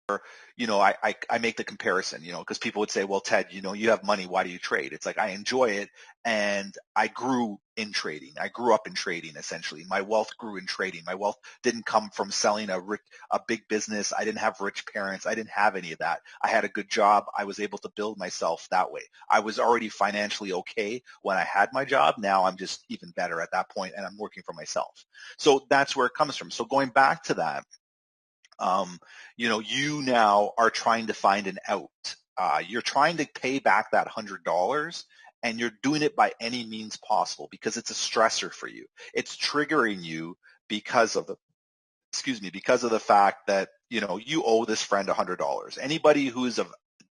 I make the comparison, because people would say, well, Ted, you have money. Why do you trade? It's like, I enjoy it. And I grew in trading. I grew up in trading, essentially. My wealth grew in trading. My wealth didn't come from selling a big business. I didn't have rich parents. I didn't have any of that. I had a good job. I was able to build myself that way. I was already financially okay when I had my job. Now I'm just even better at that point, and I'm working for myself. So that's where it comes from. So going back to that, you now are trying to find an out. You're trying to pay back that $100, and you're doing it by any means possible because it's a stressor for you. It's triggering you because of the fact that, you owe this friend $100. Anybody who is a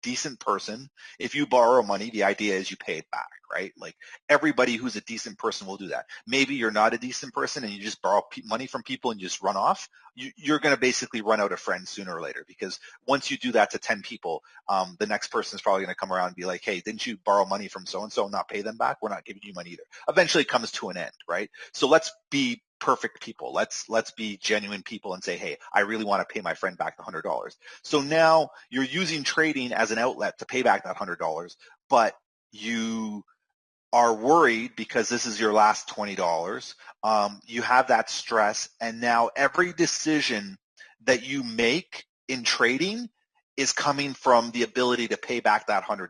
decent person, if you borrow money, the idea is you pay it back, right? Like, everybody who's a decent person will do that. Maybe you're not a decent person and you just borrow money from people and you just run off. You're going to basically run out of friends sooner or later, because once you do that to 10 people, the next person is probably going to come around and be like, hey, didn't you borrow money from so-and-so and not pay them back? We're not giving you money either. Eventually it comes to an end, right? So let's be perfect people. Let's be genuine people and say, hey, I really want to pay my friend back the $100. So now you're using trading as an outlet to pay back that $100, but you are worried because this is your last $20. You have that stress, and now every decision that you make in trading is coming from the ability to pay back that $100.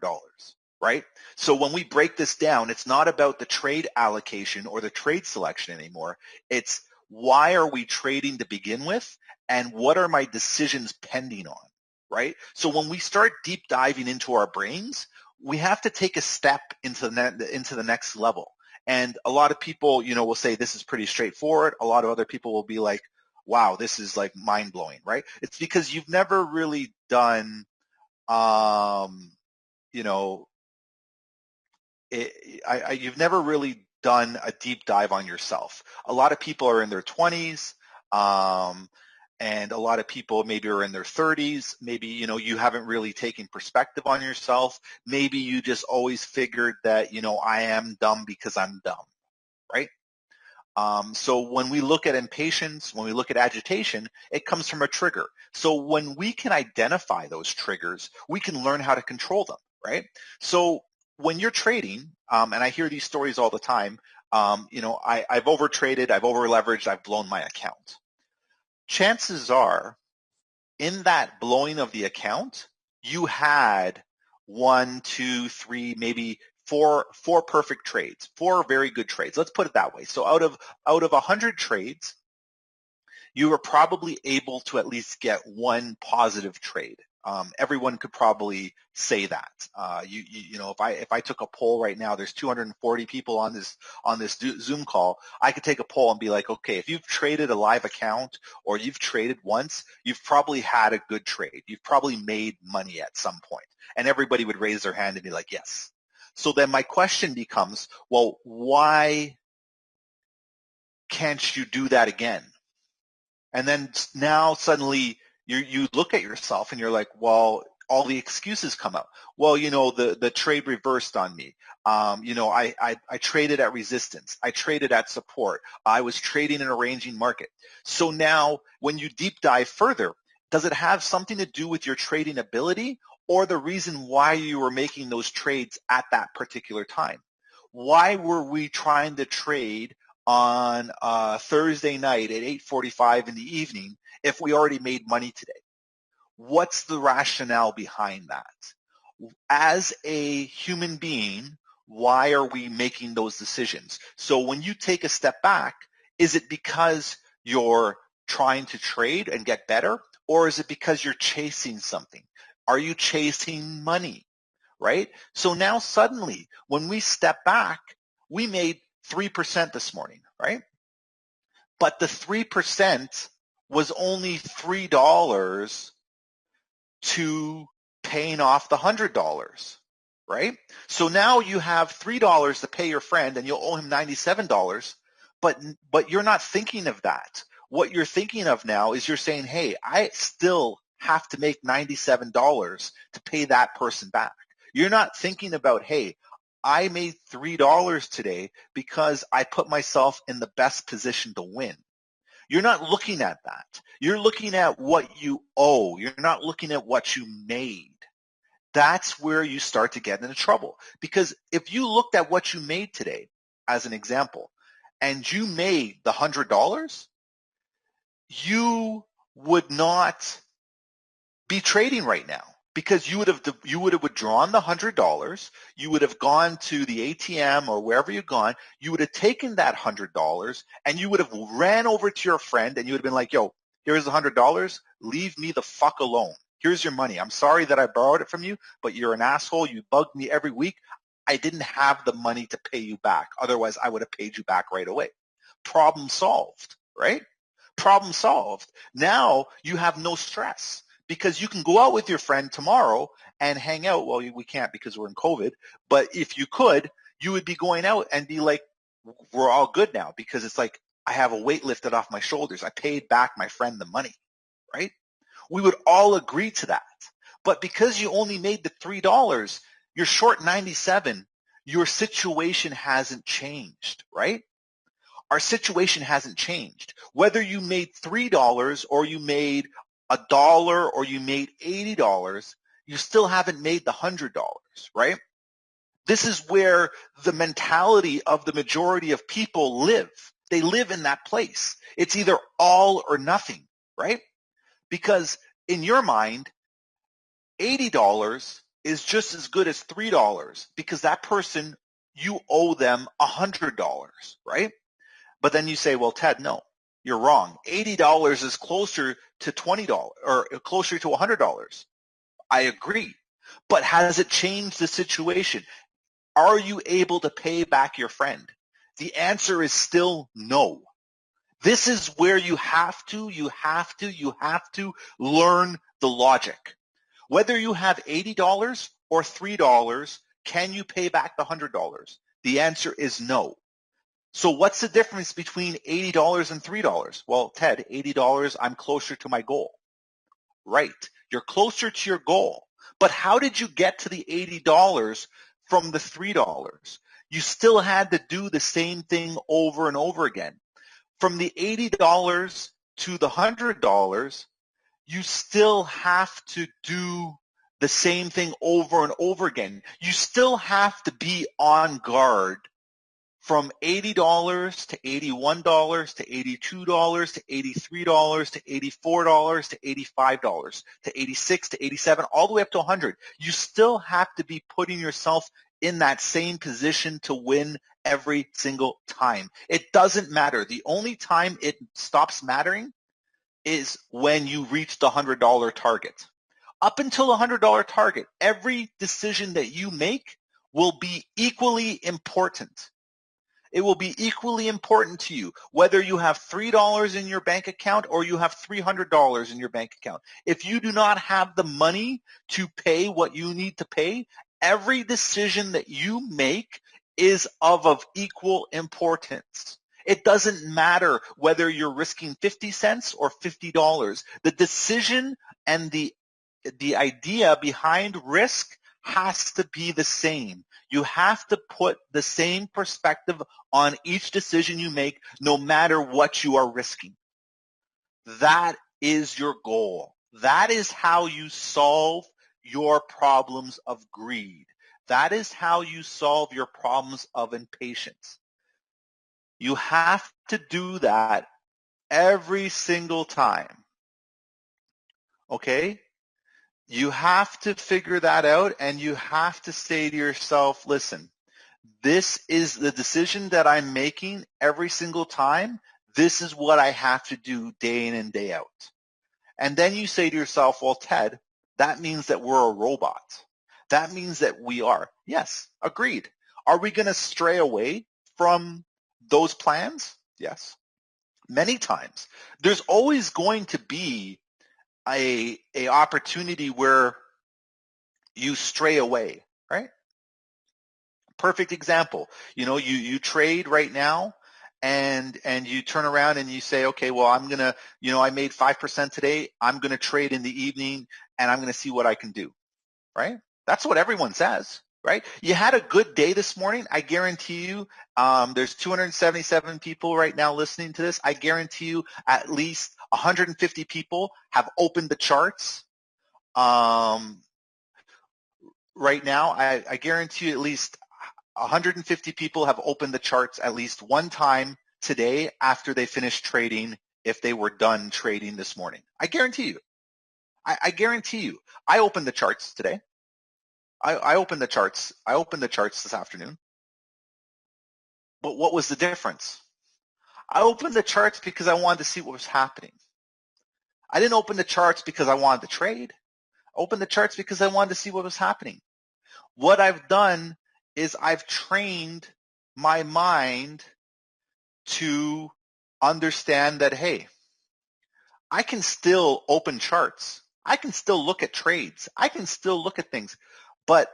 Right? So when we break this down, it's not about the trade allocation or the trade selection anymore. It's, why are we trading to begin with, and what are my decisions pending on, right? So when we start deep diving into our brains, we have to take a step into the next level. And a lot of people, will say this is pretty straightforward. A lot of other people will be like, wow, this is like mind-blowing, right? It's because you've never really done, you've never really done a deep dive on yourself. A lot of people are in their 20s, and a lot of people maybe are in their 30s. Maybe, you haven't really taken perspective on yourself. Maybe you just always figured that, I am dumb because I'm dumb, right? So when we look at impatience, when we look at agitation, it comes from a trigger. So when we can identify those triggers, we can learn how to control them, right? So when you're trading, and I hear these stories all the time, I've overtraded, I've over-leveraged, I've blown my account. Chances are, in that blowing of the account, you had 1, 2, 3, maybe four perfect trades, 4 very good trades. Let's put it that way. So out of 100 trades, you were probably able to at least get 1 positive trade. Everyone could probably say that. If I took a poll right now, there's 240 people on this Zoom call. I could take a poll and be like, okay, if you've traded a live account or you've traded once, you've probably had a good trade. You've probably made money at some point, and everybody would raise their hand and be like, yes. So then my question becomes, well, why can't you do that again? And then now suddenly you look at yourself and you're like, well, all the excuses come out. Well, the trade reversed on me. I traded at resistance. I traded at support. I was trading in a ranging market. So now when you deep dive further, does it have something to do with your trading ability or the reason why you were making those trades at that particular time? Why were we trying to trade on Thursday night at 8:45 in the evening if we already made money today? What's the rationale behind that? As a human being, why are we making those decisions? So when you take a step back, is it because you're trying to trade and get better, or is it because you're chasing something? Are you chasing money, right? So now suddenly, when we step back, we made 3% this morning, right? But the 3% was only $3 to paying off the $100, right? So now you have $3 to pay your friend and you'll owe him $97, but you're not thinking of that. What you're thinking of now is you're saying, hey, I still have to make $97 to pay that person back. You're not thinking about, hey, I made $3 today because I put myself in the best position to win. You're not looking at that. You're looking at what you owe. You're not looking at what you made. That's where you start to get into trouble. Because if you looked at what you made today, as an example, and you made the $100, you would not be trading right now, because you would have withdrawn the $100. You would have gone to the ATM or wherever you've gone. You would have taken that $100 and you would have ran over to your friend and you would have been like, yo, here's the $100. Leave me the fuck alone. Here's your money. I'm sorry that I borrowed it from you, but you're an asshole. You bugged me every week. I didn't have the money to pay you back. Otherwise, I would have paid you back right away. Problem solved, right? Problem solved. Now you have no stress, because you can go out with your friend tomorrow and hang out. Well, we can't because we're in COVID, but if you could, you would be going out and be like, we're all good now, because it's like, I have a weight lifted off my shoulders. I paid back my friend the money, right? We would all agree to that. But because you only made the $3, you're short 97, your situation hasn't changed, right? Our situation hasn't changed. Whether you made $3 or you made $1 or you made $80, you still haven't made the $100, right? This is where the mentality of the majority of people live. They live in that place. It's either all or nothing, right? Because in your mind, $80 is just as good as $3, because that person, you owe them $100, right? But then you say, well, Ted, no, you're wrong. $80 is closer to $20 or closer to $100. I agree. But has it changed the situation? Are you able to pay back your friend? The answer is still no. This is where you have to learn the logic. Whether you have $80 or $3, can you pay back the $100? The answer is no. So what's the difference between $80 and $3? Well, Ted, $80, I'm closer to my goal. Right. You're closer to your goal. But how did you get to the $80 from the $3? You still had to do the same thing over and over again. From the $80 to the $100, you still have to do the same thing over and over again. You still have to be on guard from $80 to $81 to $82 to $83 to $84 to $85 to $86 to $87, all the way up to $100. You still have to be putting yourself in that same position to win every single time. It doesn't matter. The only time it stops mattering is when you reach the $100 target. Up until the $100 target, every decision that you make will be equally important. It will be equally important to you, whether you have $3 in your bank account or you have $300 in your bank account. If you do not have the money to pay what you need to pay, every decision that you make is of equal importance. It doesn't matter whether you're risking 50 cents or $50. The decision and the idea behind risk has to be the same. You have to put the same perspective on each decision you make, no matter what you are risking. That is your goal. That is how you solve your problems of greed. That is how you solve your problems of impatience. You have to do that every single time. Okay? You have to figure that out, and you have to say to yourself, listen, this is the decision that I'm making every single time. This is what I have to do day in and day out. And then you say to yourself, well, Ted, that means that we're a robot. That means that we are. Yes, agreed. Are we going to stray away from those plans? Yes, many times. There's always going to be a opportunity where you stray away, right? Perfect example. You trade right now and you turn around and you say, okay, well, I'm going to, I made 5% today. I'm going to trade in the evening and I'm going to see what I can do, right? That's what everyone says. right? You had a good day this morning. I guarantee you, there's 277 people right now listening to this. I guarantee you at least 150 people have opened the charts. Right now, I guarantee you at least 150 people have opened the charts at least one time today after they finished trading, if they were done trading this morning. I guarantee you. I guarantee you. I opened the charts today. I opened the charts. I opened the charts this afternoon. But what was the difference? I opened the charts because I wanted to see what was happening. I didn't open the charts because I wanted to trade. I opened the charts because I wanted to see what was happening. What I've done is I've trained my mind to understand that, hey, I can still open charts. I can still look at trades. I can still look at things, but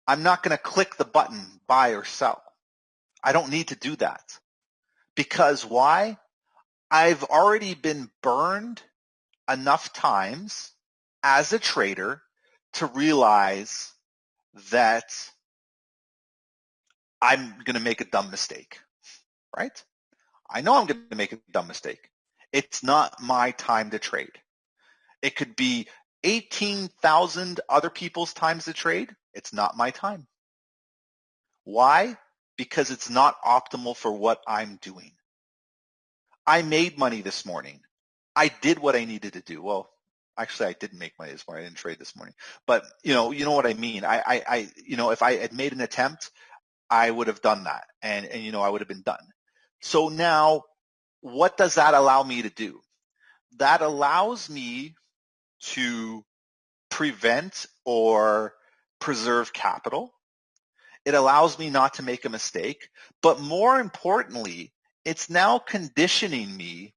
I'm not going to click the button buy or sell. I don't need to do that. Because why? I've already been burned enough times as a trader to realize that I'm going to make a dumb mistake, right? I know I'm going to make a dumb mistake. It's not my time to trade. It could be 18,000 other people's times to trade. It's not my time. Why? Because it's not optimal for what I'm doing. I made money this morning. I did what I needed to do. Well, actually, I didn't make money this morning. I didn't trade this morning. But you know what I mean. If I had made an attempt, I would have done that, and I would have been done. So now, what does that allow me to do? That allows me to prevent or preserve capital. It allows me not to make a mistake, but more importantly, it's now conditioning me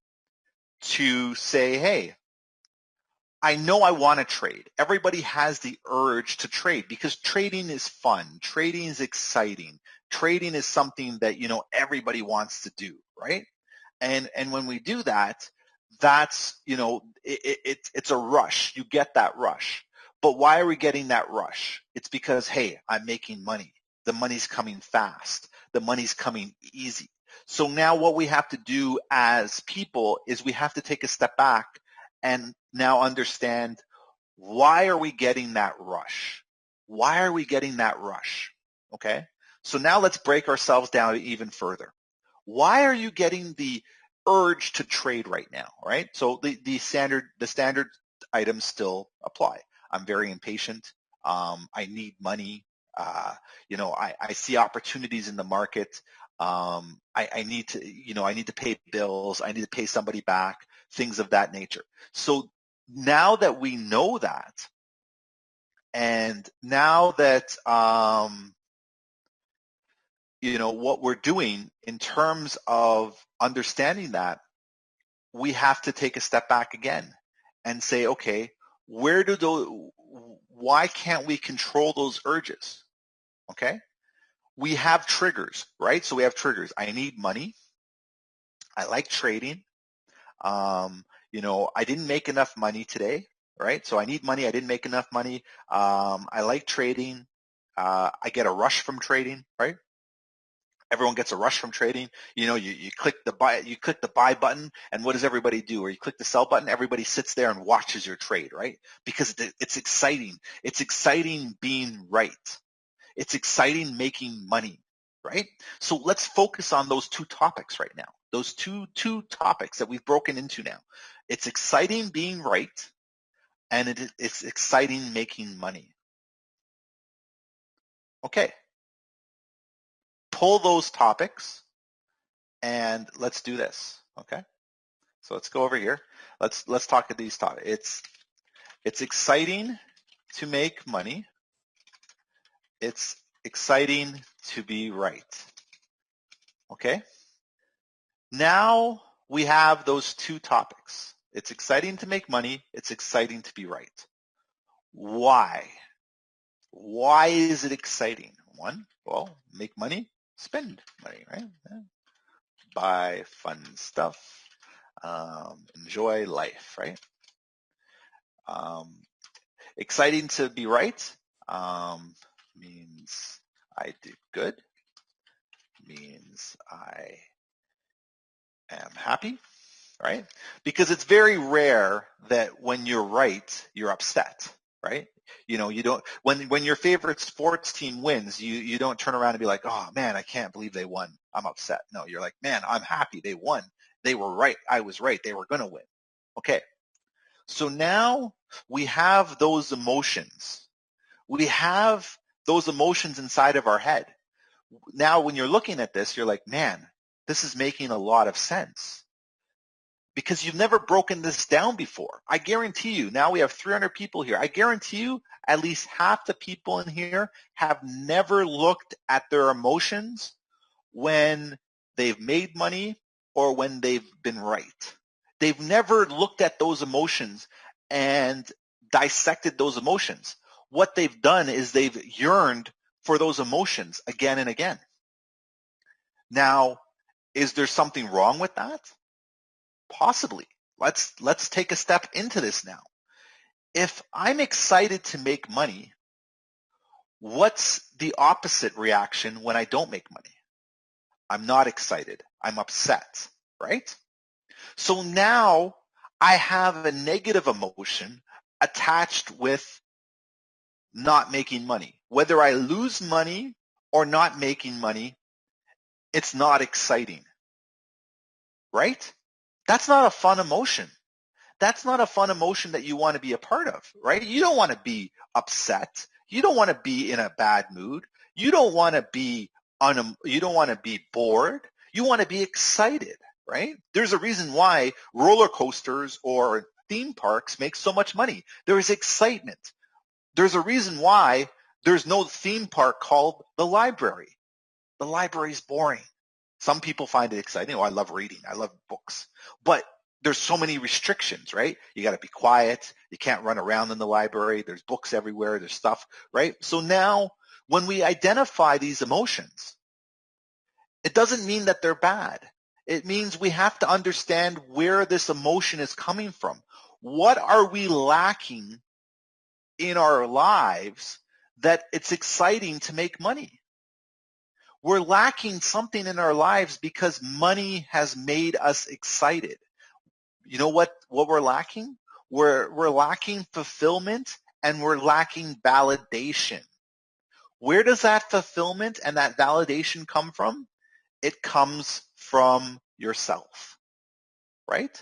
to say, hey, I know I want to trade. Everybody has the urge to trade because trading is fun. Trading is exciting. Trading is something that, everybody wants to do, right? And when we do that, that's, it's a rush. You get that rush. But why are we getting that rush? It's because, hey, I'm making money. The money's coming fast. The money's coming easy. So now what we have to do as people is we have to take a step back and now understand, why are we getting that rush? Why are we getting that rush? Okay. So now let's break ourselves down even further. Why are you getting the urge to trade right now, right? So the standard items still apply. I'm very impatient. I need money. I see opportunities in the market. I need to pay bills. I need to pay somebody back, things of that nature. So now that we know that, and now that, what we're doing in terms of understanding that, we have to take a step back again and say, okay, why can't we control those urges? Okay. We have triggers, right? So we have triggers. I need money. I like trading. I didn't make enough money today, right? So I need money. I didn't make enough money. I like trading. I get a rush from trading, right? Everyone gets a rush from trading. You click the buy button, and what does everybody do? Or you click the sell button, everybody sits there and watches your trade, right? Because it's exciting. It's exciting being right. It's exciting making money, right? So let's focus on those two topics right now. Those two topics that we've broken into now. It's exciting being right, and it's exciting making money. Okay. Pull those topics, and let's do this. Okay. So let's go over here. Let's talk at these topics. It's exciting to make money. It's exciting to be right. Okay. Now we have those two topics. It's exciting to make money. It's exciting to be right. Why? Why is it exciting? One, well, make money, spend money, right? Buy fun stuff, enjoy life, right? Exciting to be right. means I did good, means I am happy, right? Because it's very rare that when you're right, you're upset, right? You know, you don't, when your favorite sports team wins, you don't turn around and be like, oh man, I can't believe they won. I'm upset. No, you're like, man, I'm happy they won. They were right. I was right. They were going to win. Okay. So now we have those emotions. We have those emotions inside of our head. Now, when you're looking at this, you're like, man, this is making a lot of sense because you've never broken this down before. I guarantee you, now we have 300 people here. I guarantee you at least half the people in here have never looked at their emotions when they've made money or when they've been right. They've never looked at those emotions and dissected those emotions. What they've done is they've yearned for those emotions again and again. Now, is there something wrong with that? Possibly. Let's take a step into this now. If I'm excited to make money, what's the opposite reaction when I don't make money? I'm not excited. I'm upset, right? So now I have a negative emotion attached with not making money. Whether I lose money or not making money, it's not exciting, right? That's not a fun emotion. That's not a fun emotion that you want to be a part of, right? You don't want to be upset. You don't want to be in a bad mood. You don't want to be you don't want to be bored. You want to be excited, right? There's a reason why roller coasters or theme parks make so much money. There is excitement. There's a reason why there's no theme park called the library. The library is boring. Some people find it exciting. Oh, I love reading. I love books. But there's so many restrictions, right? You got to be quiet. You can't run around in the library. There's books everywhere. There's stuff, right? So now when we identify these emotions, it doesn't mean that they're bad. It means we have to understand where this emotion is coming from. What are we lacking in our lives that it's exciting to make money? We're lacking something in our lives because money has made us excited. You know what we're lacking? We're lacking fulfillment and we're lacking validation. Where does that fulfillment and that validation come from? It comes from yourself, right?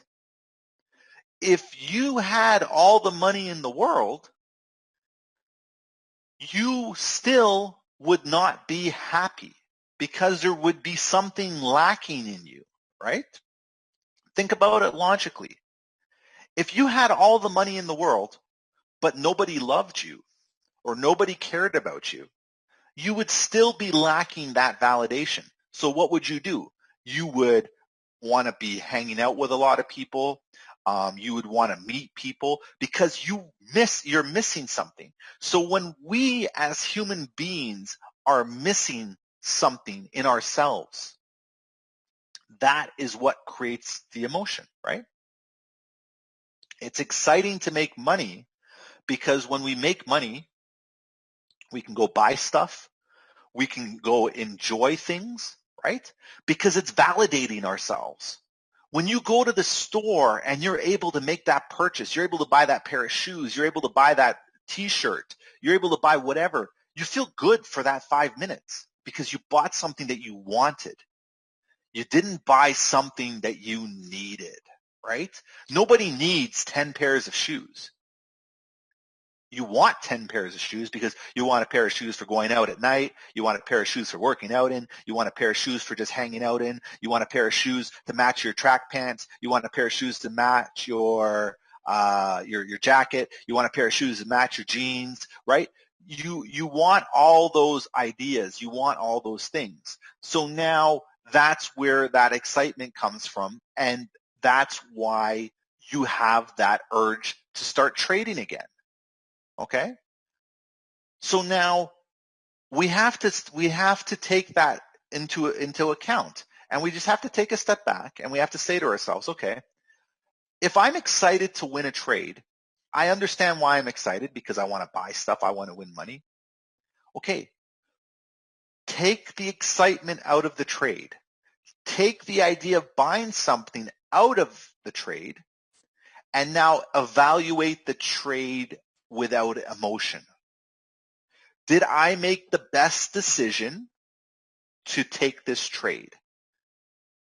If you had all the money in the world, you still would not be happy because there would be something lacking in you, right? Think about it logically. If you had all the money in the world, but nobody loved you or nobody cared about you, you would still be lacking that validation. So what would you do? You would want to be hanging out with a lot of people. You would want to meet people because you're missing something. So when we as human beings are missing something in ourselves, that is what creates the emotion, right? It's exciting to make money because when we make money, we can go buy stuff. We can go enjoy things, right? Because it's validating ourselves. When you go to the store and you're able to make that purchase, you're able to buy that pair of shoes, you're able to buy that t-shirt, you're able to buy whatever, you feel good for that 5 minutes because you bought something that you wanted. You didn't buy something that you needed, right? Nobody needs 10 pairs of shoes. You want 10 pairs of shoes because you want a pair of shoes for going out at night. You want a pair of shoes for working out in. You want a pair of shoes for just hanging out in. You want a pair of shoes to match your track pants. You want a pair of shoes to match your jacket. You want a pair of shoes to match your jeans, right? You want all those ideas. You want all those things. So now that's where that excitement comes from, and that's why you have that urge to start trading again. Okay? So now we have to take that into account, and we just have to take a step back and we have to say to ourselves, okay, if I'm excited to win a trade, I understand why I'm excited because I want to buy stuff, I want to win money. Okay, take the excitement out of the trade. Take the idea of buying something out of the trade and now evaluate the trade without emotion. Did I make the best decision to take this trade?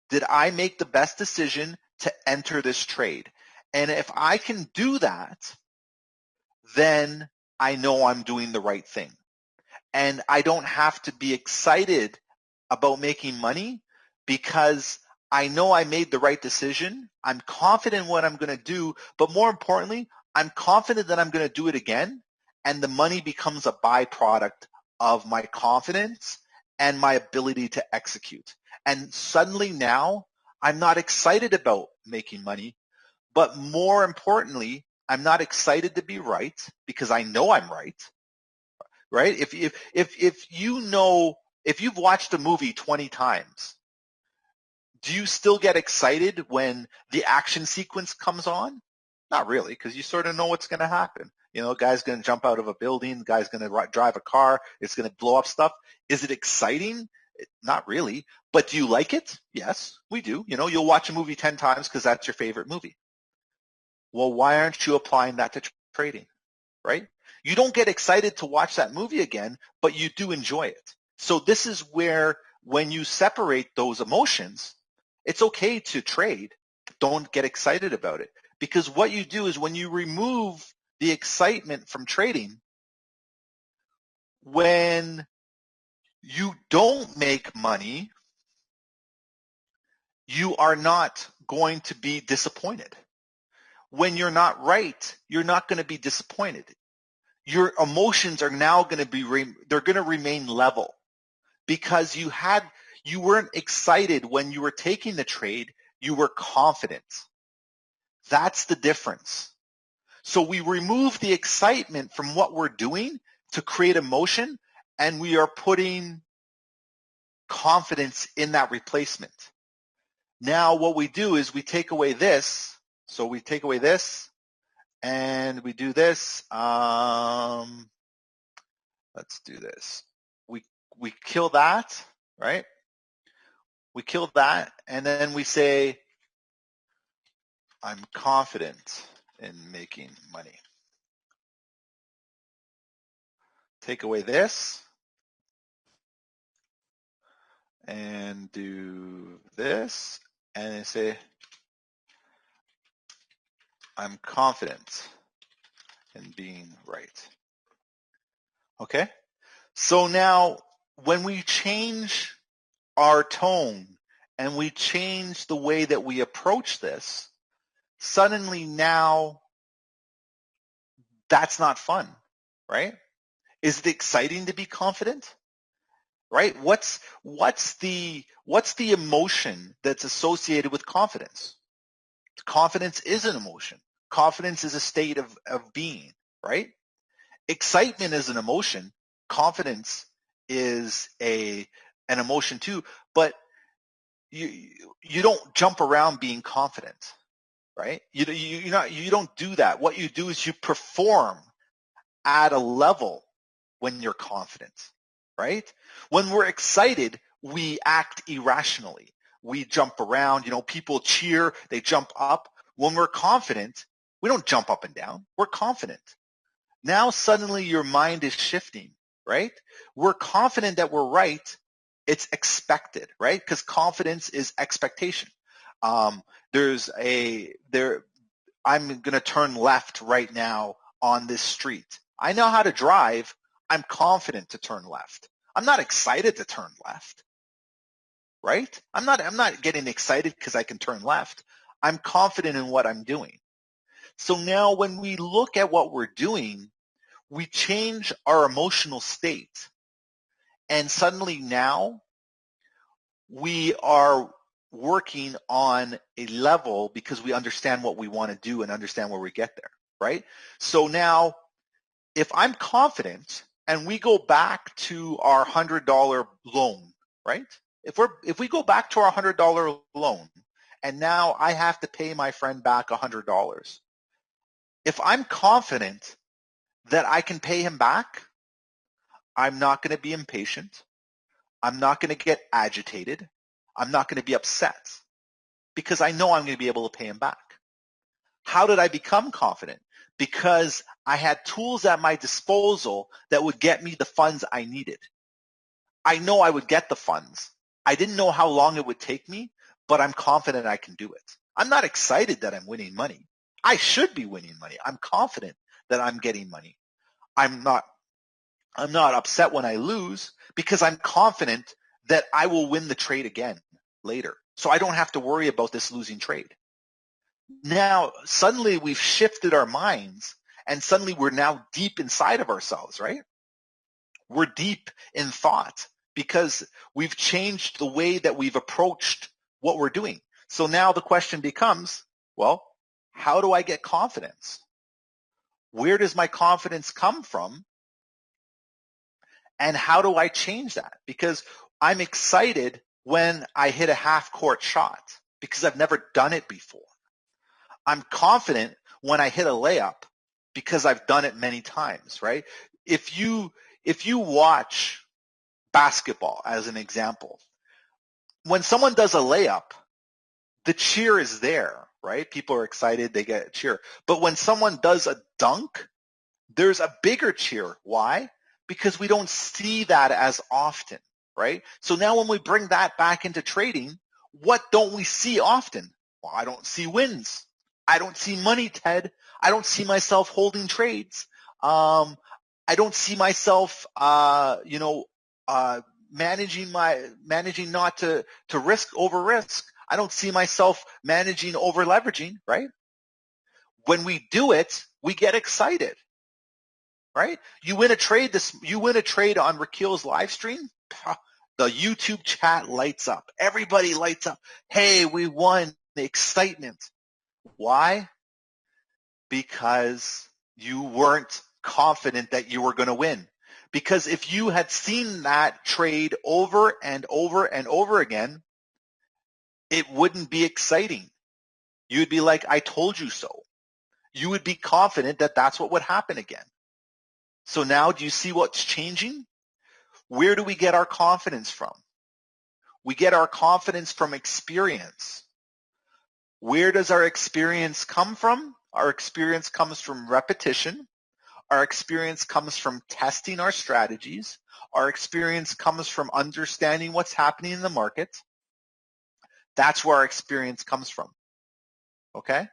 Did I make the best decision to enter this trade? And if I can do that, then I know I'm doing the right thing. And I don't have to be excited about making money because I know I made the right decision. I'm confident in what I'm going to do, but more importantly, I'm confident that I'm going to do it again, and the money becomes a byproduct of my confidence and my ability to execute. And suddenly now I'm not excited about making money, but more importantly, I'm not excited to be right because I know I'm right. Right? If you know, if you've watched a movie 20 times, do you still get excited when the action sequence comes on? Not really, because you sort of know what's going to happen. You know, a guy's going to jump out of a building, the guy's going to drive a car, it's going to blow up stuff. Is it exciting? Not really. But do you like it? Yes, we do. You know, you'll watch a movie 10 times because that's your favorite movie. Well, why aren't you applying that to trading, right? You don't get excited to watch that movie again, but you do enjoy it. So this is where when you separate those emotions, it's okay to trade. Don't get excited about it. Because what you do is when you remove the excitement from trading, when you don't make money, you are not going to be disappointed. When you're not right, you're not going to be disappointed. Your emotions are now going to be, they're going to remain level because you weren't excited when you were taking the trade, you were confident. That's the difference. So we remove the excitement from what we're doing to create emotion, and we are putting confidence in that replacement. Now what we do is we take away this. So we take away this and we do this. Let's do this. We kill that, right? We kill that, and then we say, I'm confident in making money. Take away this and do this, and say, I'm confident in being right. Okay? So now when we change our tone and we change the way that we approach this, suddenly now that's not fun, right? Is it exciting to be confident? Right? What's the emotion that's associated with confidence? Confidence is an emotion. Confidence is a state of being, right? Excitement is an emotion. Confidence is an emotion too, but you don't jump around being confident, right? You don't do that. What you do is you perform at a level when you're confident, right? When we're excited, we act irrationally. We jump around, people cheer, they jump up. When we're confident, we don't jump up and down. We're confident. Now suddenly your mind is shifting, right? We're confident that we're right. It's expected, right? Because confidence is expectation. I'm going to turn left right now on this street. I know how to drive. I'm confident to turn left. I'm not excited to turn left, right? I'm not getting excited because I can turn left. I'm confident in what I'm doing. So now when we look at what we're doing, we change our emotional state. And suddenly now we are working on a level because we understand what we want to do and understand where we get there, right? So now if I'm confident and we go back to our $100 loan, right? If we go back to our $100 loan and now I have to pay my friend back $100, if I'm confident that I can pay him back, I'm not going to be impatient. I'm not going to get agitated. I'm not going to be upset because I know I'm going to be able to pay him back. How did I become confident? Because I had tools at my disposal that would get me the funds I needed. I know I would get the funds. I didn't know how long it would take me, but I'm confident I can do it. I'm not excited that I'm winning money. I should be winning money. I'm confident that I'm getting money. I'm not upset when I lose because I'm confident that I will win the trade again later. So I don't have to worry about this losing trade. Now, suddenly we've shifted our minds and suddenly we're now deep inside of ourselves, right? We're deep in thought because we've changed the way that we've approached what we're doing. So now the question becomes, well, how do I get confidence? Where does my confidence come from? And how do I change that? Because I'm excited when I hit a half-court shot because I've never done it before. I'm confident when I hit a layup because I've done it many times, right? If you watch basketball as an example, when someone does a layup, the cheer is there, right? People are excited, they get a cheer. But when someone does a dunk, there's a bigger cheer. Why? Because we don't see that as often, right? So now when we bring that back into trading, what don't we see often? Well, I don't see wins. I don't see money, Ted. I don't see myself holding trades. I don't see myself, managing not to risk over risk. I don't see myself managing over leveraging, right? When we do it, we get excited, right? You win a trade on Rakil's live stream, the YouTube chat lights up. Everybody lights up. Hey, we won. The excitement. Why? Because you weren't confident that you were going to win. Because if you had seen that trade over and over and over again, it wouldn't be exciting. You'd be like, I told you so. You would be confident that that's what would happen again. So now do you see what's changing? Where do we get our confidence from? We get our confidence from experience. Where does our experience come from? Our experience comes from repetition. Our experience comes from testing our strategies. Our experience comes from understanding what's happening in the market. That's where our experience comes from. Okay?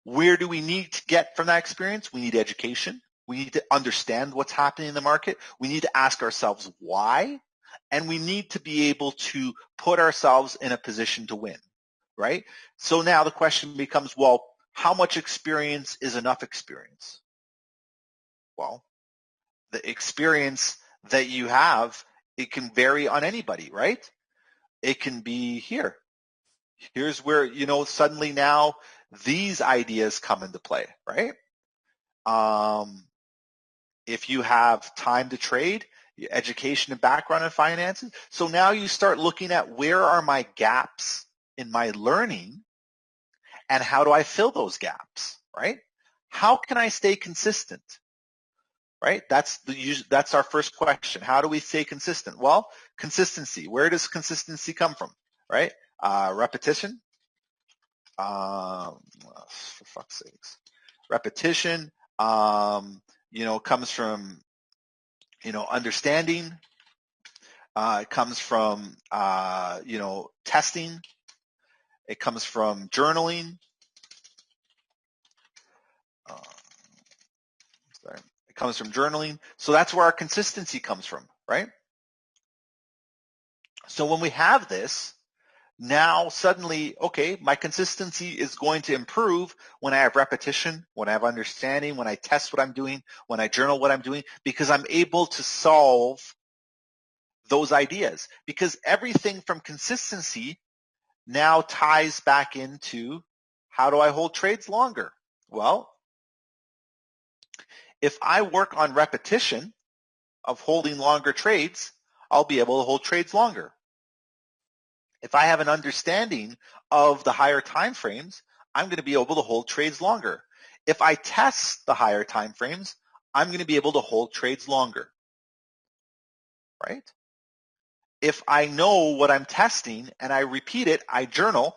Where do we need to get from that experience? We need education. We need to understand what's happening in the market. We need to ask ourselves why, and we need to be able to put ourselves in a position to win, right? So now the question becomes, well, how much experience is enough experience? Well, the experience that you have, it can vary on anybody, right? It can be here. Here's where, suddenly now these ideas come into play, right? If you have time to trade, education and background in finances. So now you start looking at where are my gaps in my learning and how do I fill those gaps, right? How can I stay consistent, right? That's our first question. How do we stay consistent? Well, consistency. Where does consistency come from, right? Repetition. For fuck's sakes. Repetition, comes from, understanding. It comes from, testing. It comes from journaling. It comes from journaling. So that's where our consistency comes from, right? So when we have this, now suddenly, okay, my consistency is going to improve when I have repetition, when I have understanding, when I test what I'm doing, when I journal what I'm doing, because I'm able to solve those ideas. Because everything from consistency now ties back into how do I hold trades longer? Well, if I work on repetition of holding longer trades, I'll be able to hold trades longer. If I have an understanding of the higher time frames, I'm going to be able to hold trades longer. If I test the higher time frames, I'm going to be able to hold trades longer. right? If I know what I'm testing and I repeat it, I journal,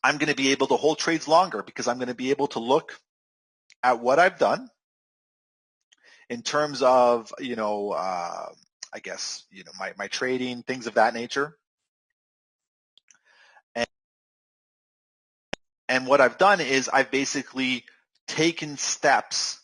I'm going to be able to hold trades longer because I'm going to be able to look at what I've done in terms of, I guess, my trading, things of that nature. And what I've done is I've basically taken steps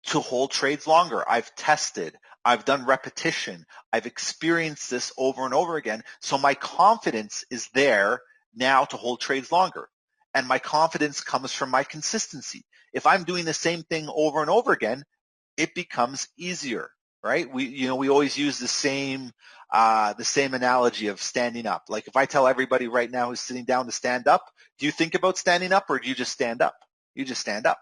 to hold trades longer. I've tested, I've done repetition, I've experienced this over and over again. So my confidence is there now to hold trades longer. And my confidence comes from my consistency. If I'm doing the same thing over and over again, it becomes easier, right? We always use the same analogy of standing up. Like if I tell everybody right now who's sitting down to stand up, do you think about standing up or do you just stand up? You just stand up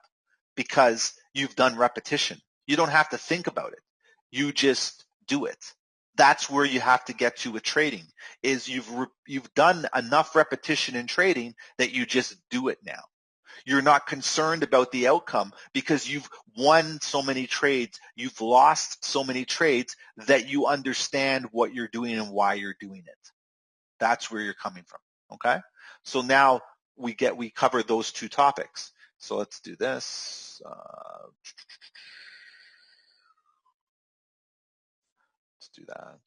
because you've done repetition. You don't have to think about it. You just do it. That's where you have to get to with trading, is you've done enough repetition in trading that you just do it now. You're not concerned about the outcome because you've won so many trades, you've lost so many trades that you understand what you're doing and why you're doing it. That's where you're coming from, okay? So now we cover those two topics. So let's do this. Let's do that.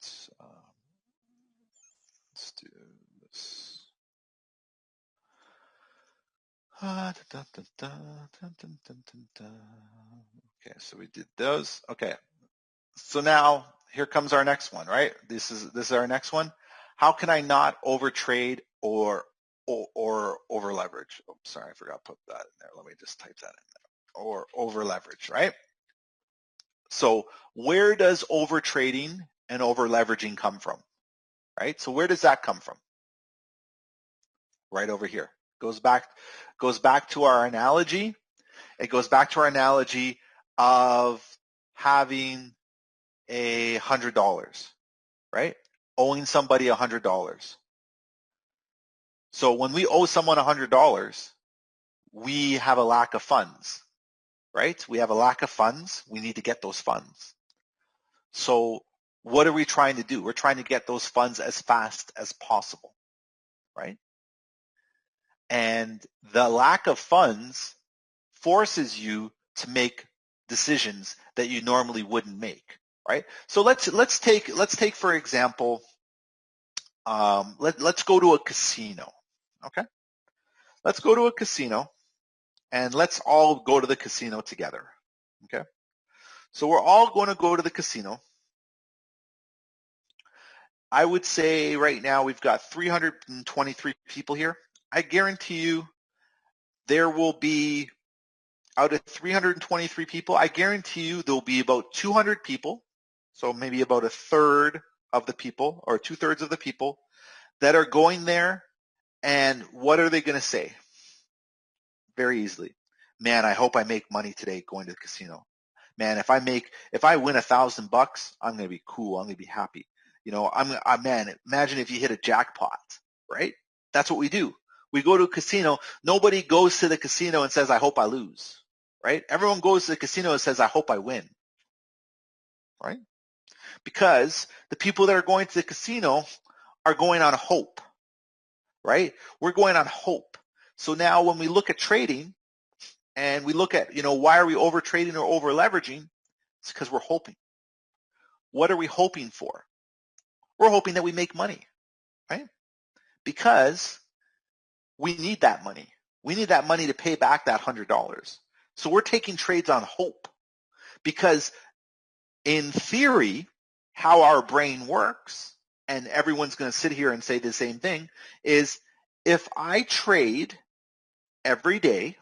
Let's do this. Okay, so we did those. Okay, so now here comes our next one, right? This is our next one. How can I not overtrade or over leverage? Oh, sorry, I forgot to put that in there. Let me just type that in there. Or over leverage, right? So where does over trading and over leveraging come from, right? So where does that come from? Right over here. Goes back to our analogy. It goes back to our analogy of having $100, right? Owing somebody $100. So when we owe someone $100, we have a lack of funds, right? We have a lack of funds. We need to get those funds. So what are we trying to do? We're trying to get those funds as fast as possible, right? And the lack of funds forces you to make decisions that you normally wouldn't make, right? So let's take for example, let's go to a casino, okay? Let's go to a casino and let's all go to the casino together, okay? So we're all going to go to the casino. I would say right now we've got 323 people here. I guarantee you there will be, out of 323 people, I guarantee you there'll be about 200 people, so maybe about a third of the people or 2/3 of the people that are going there, and what are they going to say? Very easily, man, I hope I make money today going to the casino. Man, if I win $1,000, I'm going to be cool. I'm going to be happy. Man, imagine if you hit a jackpot, right? That's what we do. We go to a casino. Nobody goes to the casino and says, I hope I lose, right? Everyone goes to the casino and says, I hope I win, right? Because the people that are going to the casino are going on hope, right? We're going on hope. So now when we look at trading and we look at, why are we over trading or over leveraging? It's because we're hoping. What are we hoping for? We're hoping that we make money, right? Because we need that money. We need that money to pay back that $100. So we're taking trades on hope because in theory, how our brain works, and everyone's going to sit here and say the same thing, is if I trade every day,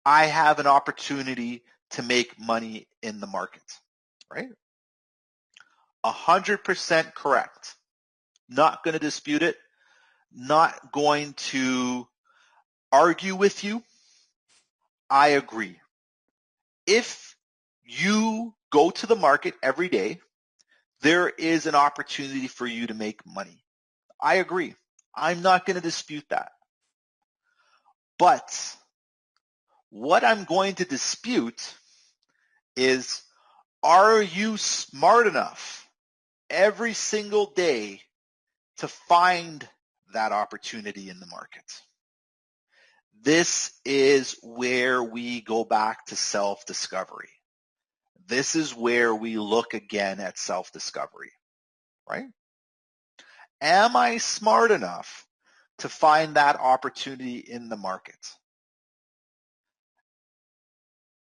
I have an opportunity to make money in the market, right? 100% correct. Not going to dispute it. Not going to argue with you. I agree. If you go to the market every day, there is an opportunity for you to make money. I agree. I'm not going to dispute that. But what I'm going to dispute is, Are you smart enough every single day to find that opportunity in the market? This is where we go back to self-discovery. This is where we look again at self-discovery, right? Am I smart enough to find that opportunity in the market?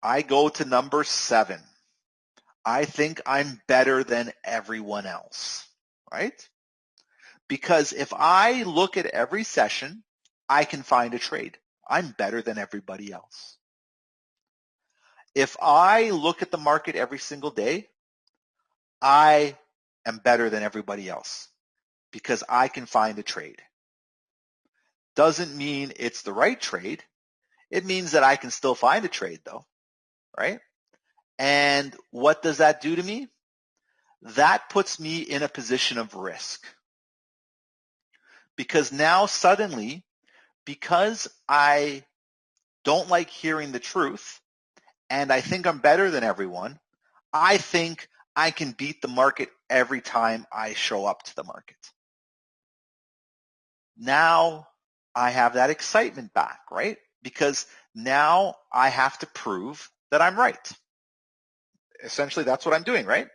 I go to number 7. I think I'm better than everyone else, right? Because if I look at every session, I can find a trade. I'm better than everybody else. If I look at the market every single day, I am better than everybody else because I can find a trade. Doesn't mean it's the right trade. It means that I can still find a trade though, right? And what does that do to me? That puts me in a position of risk. Because now suddenly, because I don't like hearing the truth and I think I'm better than everyone, I think I can beat the market every time I show up to the market. Now I have that excitement back, right? Because now I have to prove that I'm right. Essentially, that's what I'm doing, right?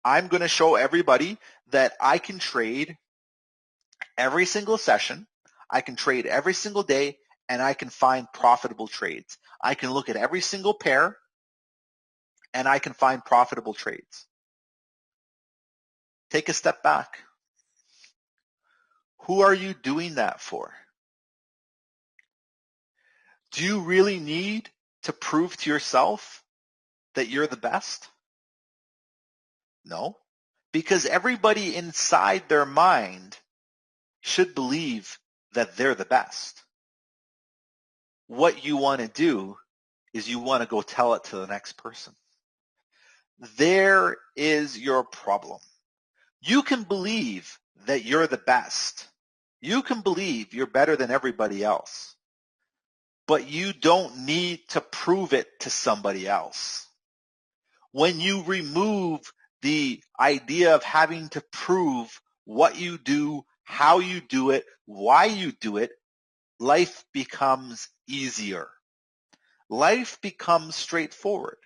I'm going to show everybody that I can trade every single session, I can trade every single day, and I can find profitable trades. I can look at every single pair, and I can find profitable trades. Take a step back. Who are you doing that for? Do you really need to prove to yourself that you're the best? No, because everybody inside their mind should believe that they're the best. What you want to do is you want to go tell it to the next person. There is your problem. You can believe that you're the best. You can believe you're better than everybody else, but you don't need to prove it to somebody else. When you remove the idea of having to prove what you do, how you do it, why you do it, life becomes easier. Life becomes straightforward.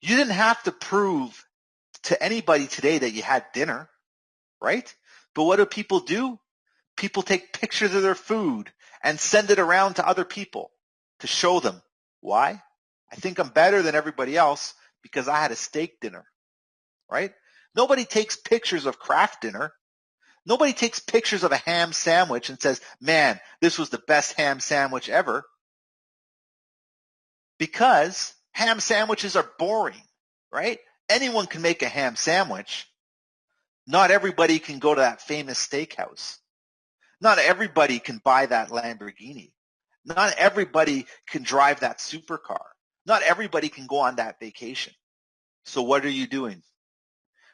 You didn't have to prove to anybody today that you had dinner, right? But what do people do? People take pictures of their food and send it around to other people to show them. Why? I think I'm better than everybody else because I had a steak dinner, right? Nobody takes pictures of craft dinner. Nobody takes pictures of a ham sandwich and says, man, this was the best ham sandwich ever, because ham sandwiches are boring, right? Anyone can make a ham sandwich. Not everybody can go to that famous steakhouse. Not everybody can buy that Lamborghini. Not everybody can drive that supercar. Not everybody can go on that vacation. So what are you doing?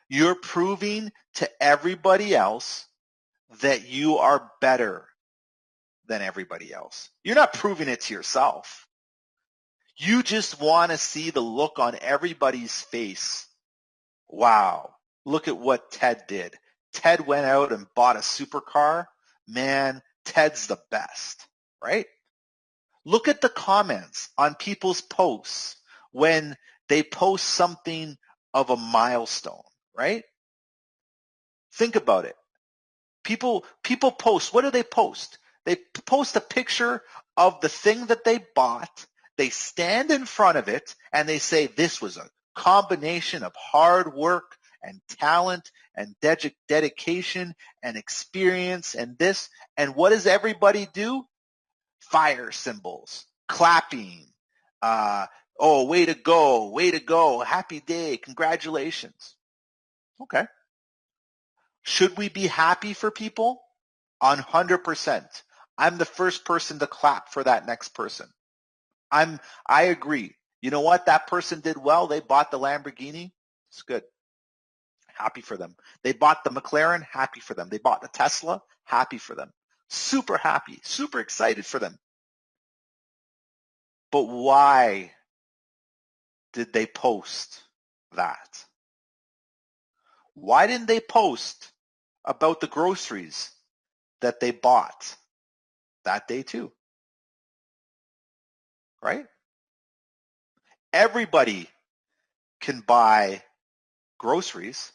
You're proving to everybody else that you are better than everybody else. You're not proving it to yourself. You just want to see the look on everybody's face. Wow, look at what Ted did. Ted went out and bought a supercar. Man, Ted's the best, right? Look at the comments on people's posts when they post something of a milestone, right? Think about it. People post. What do they post? They post a picture of the thing that they bought. They stand in front of it and they say, this was a combination of hard work and talent and dedication and experience and this. And what does everybody do? Fire symbols, clapping, oh, way to go, happy day, congratulations. Okay. Should we be happy for people? 100%. I'm the first person to clap for that next person. I agree. You know what? That person did well. They bought the Lamborghini. It's good. Happy for them. They bought the McLaren. Happy for them. They bought the Tesla. Happy for them. Super happy. Super excited for them. But why did they post? that? Why didn't they post about the groceries that they bought that day too? Right? Everybody can buy groceries,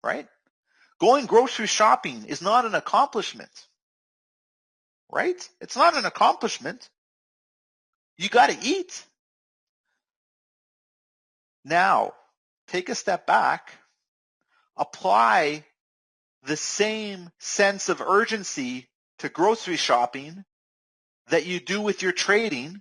right? Going grocery shopping is not an accomplishment, right? It's not an accomplishment. You got to eat. Now, take a step back, apply the same sense of urgency to grocery shopping that you do with your trading,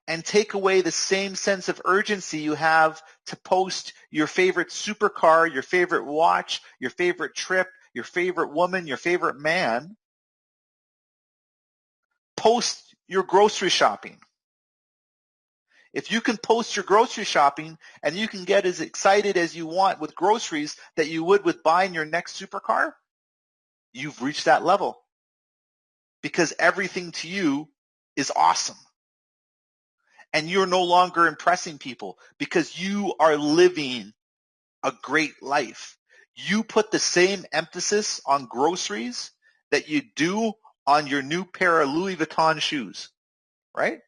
and take away the same sense of urgency you have to post your favorite supercar, your favorite watch, your favorite trip, your favorite woman, your favorite man. Post your grocery shopping. If you can post your grocery shopping and you can get as excited as you want with groceries that you would with buying your next supercar, you've reached that level, because everything to you is awesome. And you're no longer impressing people because you are living a great life. You put the same emphasis on groceries that you do on your new pair of Louis Vuitton shoes, right?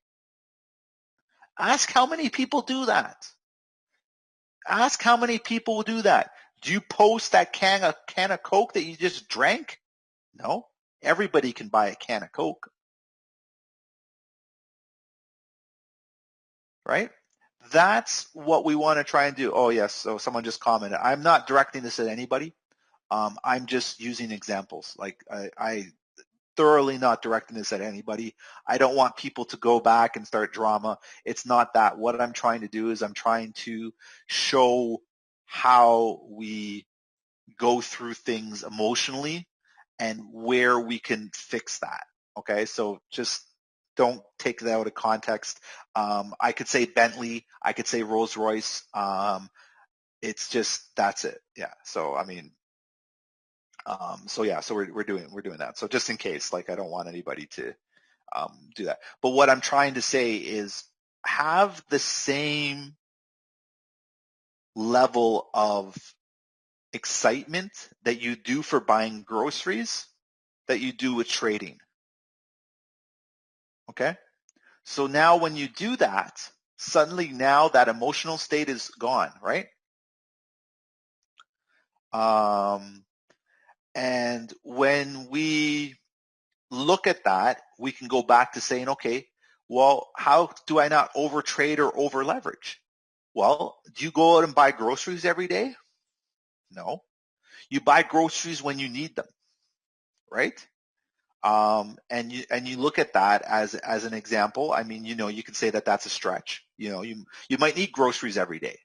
Ask how many people do that. Ask how many people do that. Do you post that can of Coke that you just drank? No. Everybody can buy a can of Coke, right? That's what we want to try and do. Oh, yes. So someone just commented. I'm not directing this at anybody. I'm just using examples. Like I thoroughly not directing this at anybody. I don't want people to go back and start drama. It's not that. What I'm trying to do is I'm trying to show how we go through things emotionally and where we can fix that. Okay, so just don't take that out of context. I could say Bentley, I could say Rolls Royce. It's just that's it. Yeah. So I mean, so yeah, so we're doing that. So just in case, like I don't want anybody to do that. But what I'm trying to say is have the same level of excitement that you do for buying groceries that you do with trading. Okay? So now when you do that, suddenly now that emotional state is gone, right? And when we look at that, we can go back to saying, okay, well, how do I not overtrade or over leverage? Well, do you go out and buy groceries every day? No. You buy groceries when you need them, right? And you look at that as an example. I mean, you can say that that's a stretch. You might need groceries every day.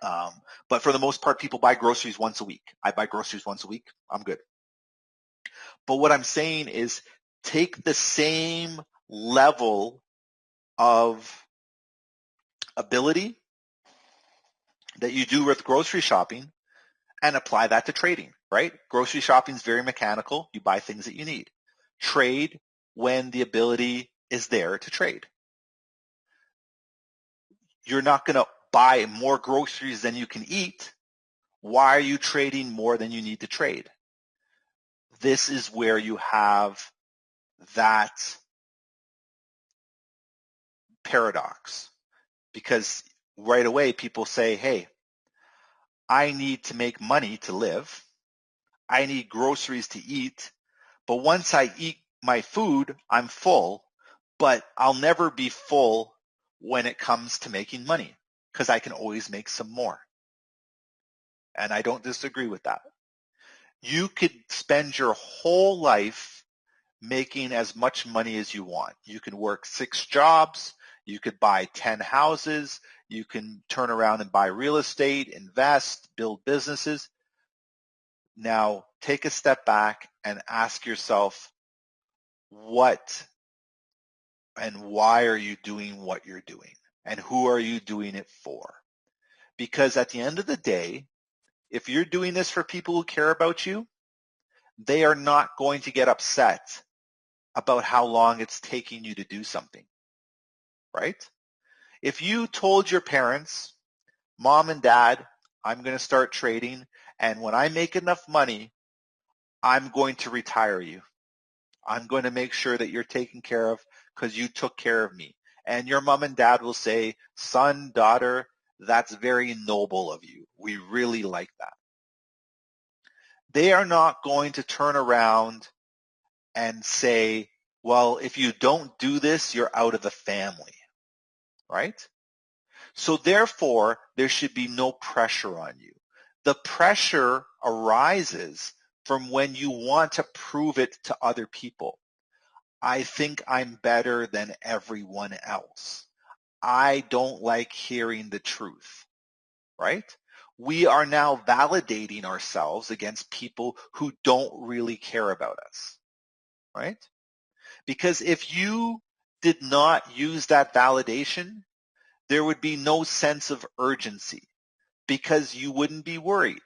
But for the most part, people buy groceries once a week. I buy groceries once a week. I'm good. But what I'm saying is take the same level of ability that you do with grocery shopping and apply that to trading, right? Grocery shopping is very mechanical. You buy things that you need. Trade when the ability is there to trade. You're not going to buy more groceries than you can eat. Why are you trading more than you need to trade? This is where you have that paradox, because right away people say, hey, I need to make money to live. I need groceries to eat. But once I eat my food, I'm full, but I'll never be full when it comes to making money because I can always make some more. And I don't disagree with that. You could spend your whole life making as much money as you want. You can work 6 jobs. You could buy 10 houses. You can turn around and buy real estate, invest, build businesses. Now, take a step back and ask yourself, what and why are you doing what you're doing? And who are you doing it for? Because at the end of the day, if you're doing this for people who care about you, they are not going to get upset about how long it's taking you to do something, right? If you told your parents Mom and Dad, I'm going to start trading, and when I make enough money, I'm going to retire you. I'm going to make sure that you're taken care of because you took care of me. And your mom and dad will say, son, daughter, that's very noble of you. We really like that. They are not going to turn around and say, well, if you don't do this, you're out of the family, right? So therefore, there should be no pressure on you. The pressure arises from when you want to prove it to other people. I think I'm better than everyone else. I don't like hearing the truth, right? We are now validating ourselves against people who don't really care about us, right? Because if you did not use that validation, there would be no sense of urgency because you wouldn't be worried.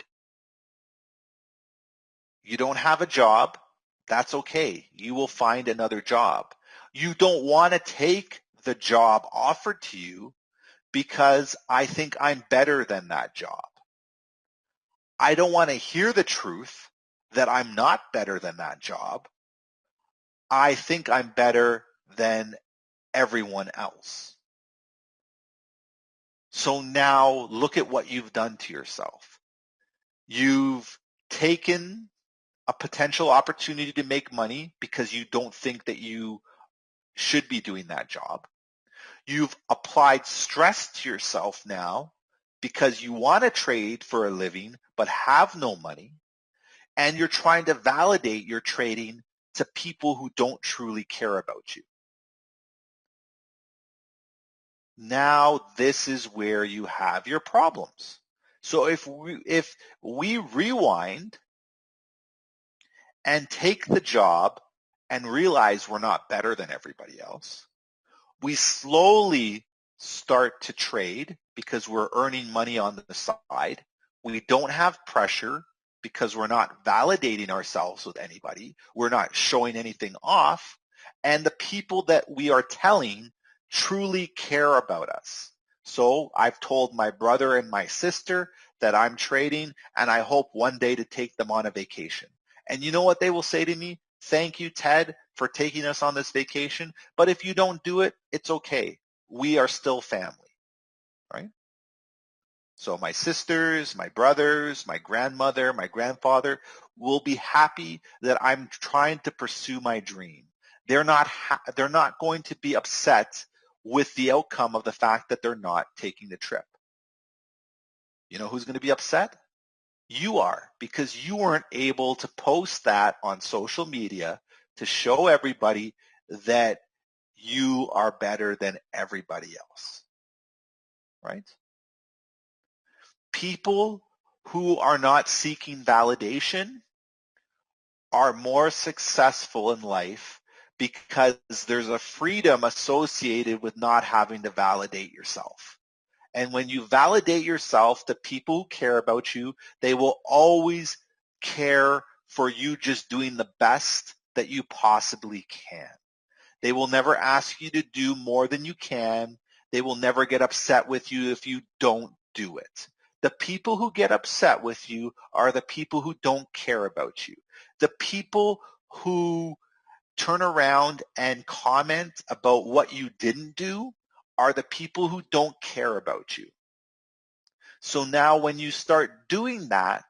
You don't have a job. That's okay. You will find another job. You don't want to take the job offered to you because I think I'm better than that job. I don't want to hear the truth that I'm not better than that job. I think I'm better than everyone else. So now look at what you've done to yourself. You've taken a potential opportunity to make money because you don't think that you should be doing that job. You've applied stress to yourself now because you want to trade for a living but have no money, and you're trying to validate your trading to people who don't truly care about you. Now this is where you have your problems. So if we rewind and take the job and realize we're not better than everybody else, we slowly start to trade because we're earning money on the side. We don't have pressure because we're not validating ourselves with anybody. We're not showing anything off. And the people that we are telling truly care about us. So I've told my brother and my sister that I'm trading, and I hope one day to take them on a vacation. And you know what they will say to me? Thank you, Ted, for taking us on this vacation. But if you don't do it, it's okay. We are still family, right? So my sisters, my brothers, my grandmother, my grandfather will be happy that I'm trying to pursue my dream. They're not going to be upset with the outcome of the fact that they're not taking the trip. You know who's going to be upset? You are, because you weren't able to post that on social media to show everybody that you are better than everybody else, right? People who are not seeking validation are more successful in life because there's a freedom associated with not having to validate yourself. And when you validate yourself, the people who care about you, they will always care for you just doing the best that you possibly can. They will never ask you to do more than you can. They will never get upset with you if you don't do it. The people who get upset with you are the people who don't care about you. The people who turn around and comment about what you didn't do are the people who don't care about you. So now when you start doing that,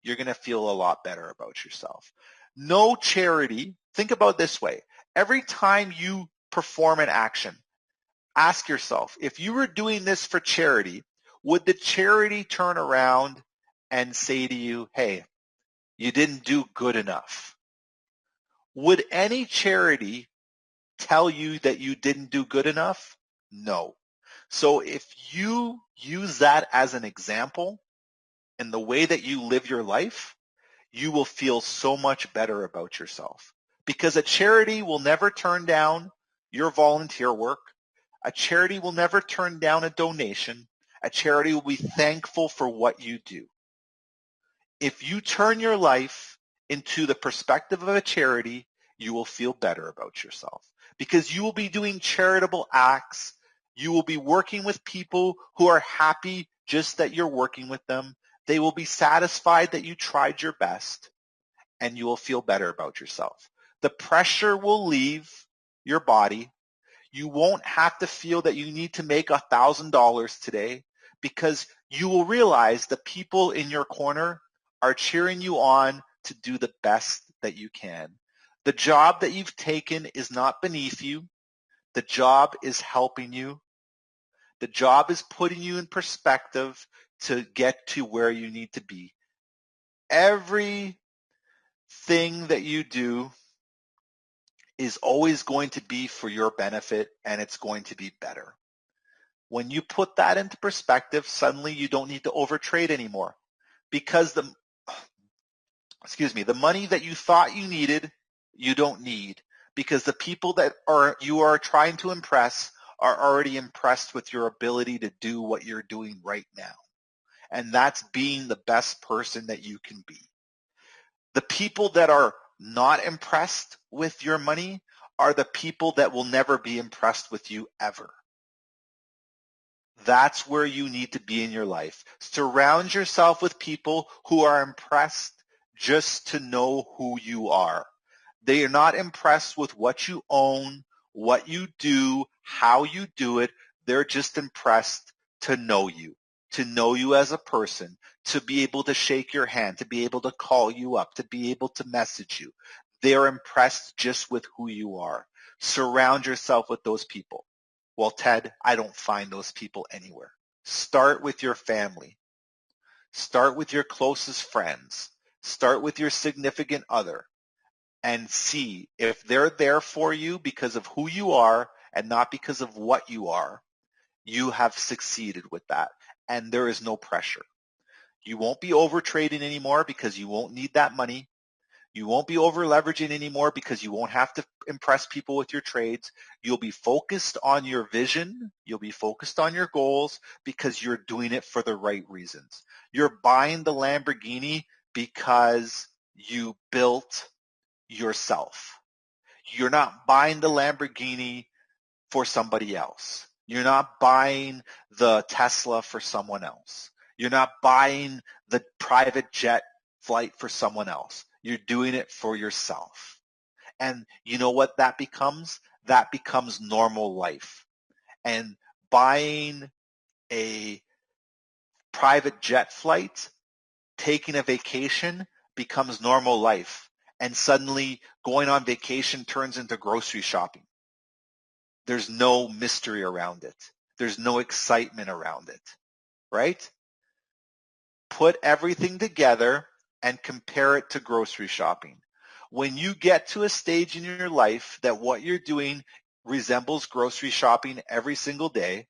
you're going to feel a lot better about yourself. No charity. Think about it this way. Every time you perform an action, ask yourself, if you were doing this for charity, would the charity turn around and say to you, hey, you didn't do good enough? Would any charity tell you that you didn't do good enough? No. So if you use that as an example in the way that you live your life, you will feel so much better about yourself, because a charity will never turn down your volunteer work. A charity will never turn down a donation. A charity will be thankful for what you do. If you turn your life into the perspective of a charity, you will feel better about yourself, because you will be doing charitable acts. You will be working with people who are happy just that you're working with them. They will be satisfied that you tried your best, and you will feel better about yourself. The pressure will leave your body. You won't have to feel that you need to make $1,000 today, because you will realize the people in your corner are cheering you on to do the best that you can. The job that you've taken is not beneath you. The job is helping you. The job is putting you in perspective to get to where you need to be. Everything that you do is always going to be for your benefit, and it's going to be better. When you put that into perspective, suddenly you don't need to overtrade anymore, because the money that you thought you needed, you don't need, because the people that you are trying to impress are already impressed with your ability to do what you're doing right now. And that's being the best person that you can be. The people that are not impressed with your money are the people that will never be impressed with you ever. That's where you need to be in your life. Surround yourself with people who are impressed just to know who you are. They are not impressed with what you own, what you do, how you do it. They're just impressed to know you as a person, to be able to shake your hand, to be able to call you up, to be able to message you. They're impressed just with who you are. Surround yourself with those people. Well, Ted, I don't find those people anywhere. Start with your family. Start with your closest friends. Start with your significant other, and see if they're there for you because of who you are and not because of what you are. You have succeeded with that, and there is no pressure. You won't be over trading anymore because you won't need that money. You won't be over leveraging anymore because you won't have to impress people with your trades. You'll be focused on your vision. You'll be focused on your goals because you're doing it for the right reasons. You're buying the Lamborghini because you built yourself. You're not buying the Lamborghini for somebody else. You're not buying the Tesla for someone else. You're not buying the private jet flight for someone else. You're doing it for yourself. And you know what that becomes? That becomes normal life. And buying a private jet flight, taking a vacation, becomes normal life. And suddenly going on vacation turns into grocery shopping. There's no mystery around it. There's no excitement around it, right? Put everything together and compare it to grocery shopping. When you get to a stage in your life that what you're doing resembles grocery shopping every single day,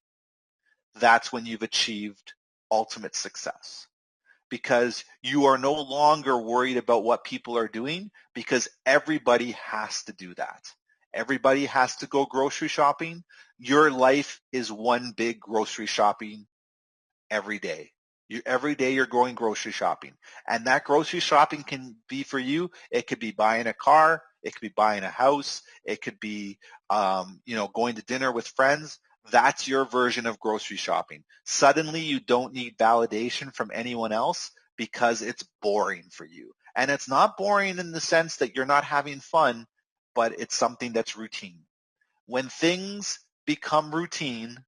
that's when you've achieved ultimate success. Because you are no longer worried about what people are doing, because everybody has to do that. Everybody has to go grocery shopping. Your life is one big grocery shopping every day. Every day you're going grocery shopping. And that grocery shopping can be for you. It could be buying a car. It could be buying a house. It could be, going to dinner with friends. That's your version of grocery shopping. Suddenly you don't need validation from anyone else because it's boring for you. And it's not boring in the sense that you're not having fun, but it's something that's routine. When things become routine,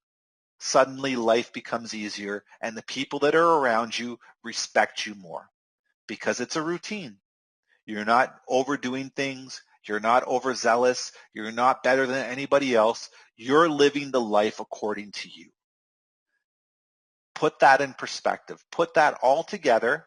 suddenly life becomes easier, and the people that are around you respect you more because it's a routine. You're not overdoing things. You're not overzealous. You're not better than anybody else. You're living the life according to you. Put that in perspective. Put that all together.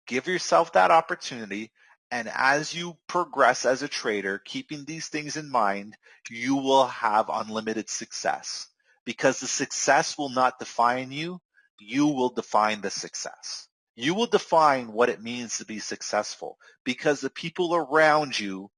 Give yourself that opportunity. And as you progress as a trader, keeping these things in mind, you will have unlimited success. Because the success will not define you. You will define the success. You will define what it means to be successful, because the people around you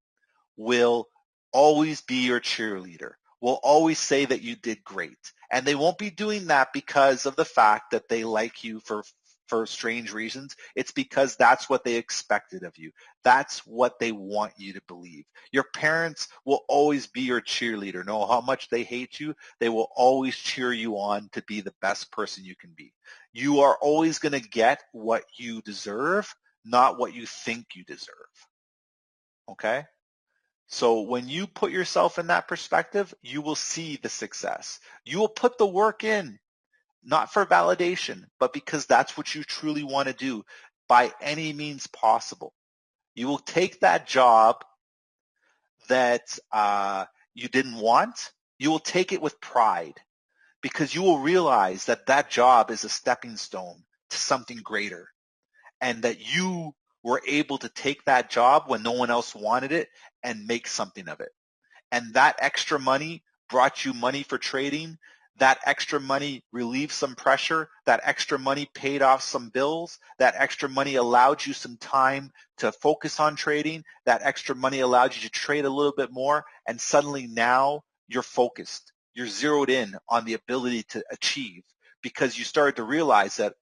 will always be your cheerleader, will always say that you did great. And they won't be doing that because of the fact that they like you for for strange reasons, it's because that's what they expected of you. That's what they want you to believe. Your parents will always be your cheerleader. No how much they hate you, they will always cheer you on to be the best person you can be. You are always going to get what you deserve, not what you think you deserve. Okay? So when you put yourself in that perspective, you will see the success. You will put the work in, not for validation, but because that's what you truly want to do by any means possible. You will take that job that you didn't want. You will take it with pride because you will realize that that job is a stepping stone to something greater, and that you were able to take that job when no one else wanted it and make something of it. And that extra money brought you money for trading. That extra money relieved some pressure. That extra money paid off some bills. That extra money allowed you some time to focus on trading. That extra money allowed you to trade a little bit more. And suddenly now you're focused. You're zeroed in on the ability to achieve because you started to realize that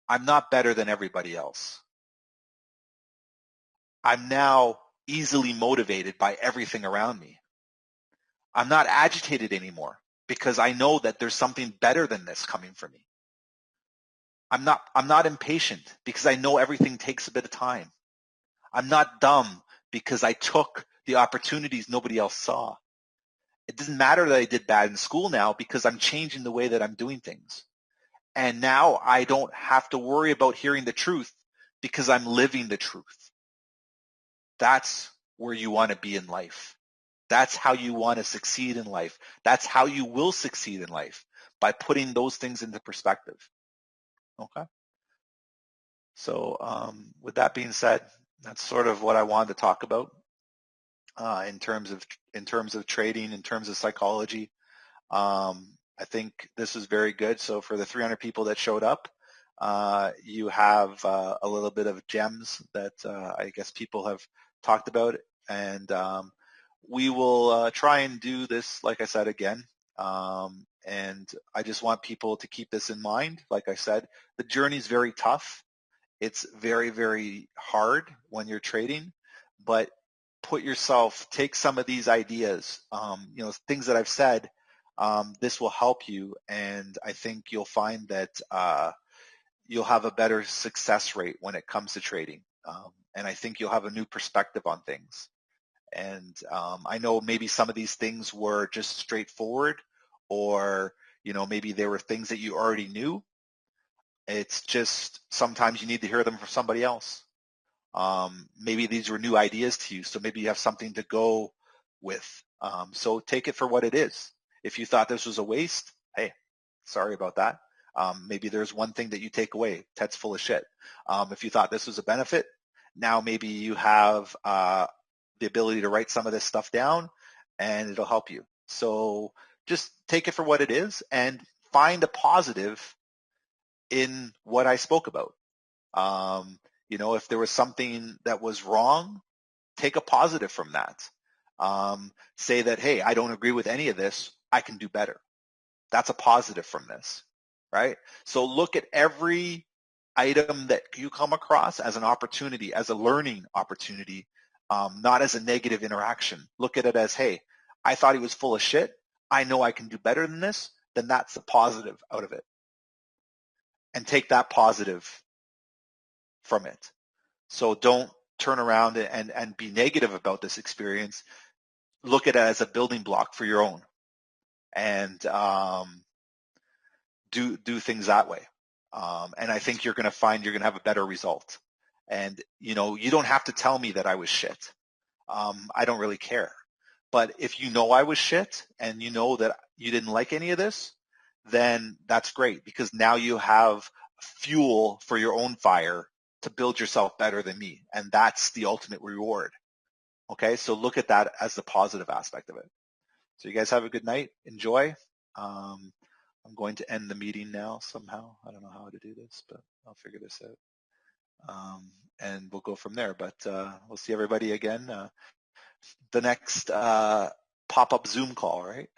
I'm not better than everybody else. I'm now easily motivated by everything around me. I'm not agitated anymore because I know that there's something better than this coming for me. I'm not impatient because I know everything takes a bit of time. I'm not dumb because I took the opportunities nobody else saw. It doesn't matter that I did bad in school now because I'm changing the way that I'm doing things. And now I don't have to worry about hearing the truth because I'm living the truth. That's where you want to be in life. That's how you want to succeed in life. That's how you will succeed in life, by putting those things into perspective. Okay. So with that being said, that's sort of what I wanted to talk about in terms of trading, in terms of psychology. I think this is very good. So for the 300 people that showed up, you have a little bit of gems that I guess people have talked about, and we will try and do this, like I said, again. And I just want people to keep this in mind. Like I said, the journey is very tough. It's very, very hard when you're trading, but take some of these ideas, things that I've said, this will help you. And I think you'll find that you'll have a better success rate when it comes to trading. And I think you'll have a new perspective on things. And I know maybe some of these things were just straightforward, or maybe they were things that you already knew. It's just sometimes you need to hear them from somebody else. Maybe these were new ideas to you, so maybe you have something to go with. So take it for what it is. If you thought this was a waste, hey, sorry about that. Maybe there's one thing that you take away. Ted's full of shit. If you thought this was a benefit, now maybe you have the ability to write some of this stuff down, and it'll help you. So just take it for what it is and find a positive in what I spoke about. If there was something that was wrong, take a positive from that. Say that, hey, I don't agree with any of this. I can do better. That's a positive from this, right? So look at every item that you come across as an opportunity, as a learning opportunity, not as a negative interaction. Look at it as, hey, I thought he was full of shit. I know I can do better than this. Then that's the positive out of it. And take that positive from it. So don't turn around and be negative about this experience. Look at it as a building block for your own, and do things that way. And I think you're going to find you're going to have a better result. And you don't have to tell me that I was shit. I don't really care. But if you know I was shit and you know that you didn't like any of this, then that's great, because now you have fuel for your own fire to build yourself better than me. And that's the ultimate reward. Okay, so look at that as the positive aspect of it. So you guys have a good night. Enjoy. I'm going to end the meeting now somehow. I don't know how to do this, but I'll figure this out. And we'll go from there. But we'll see everybody again the next pop-up Zoom call, right?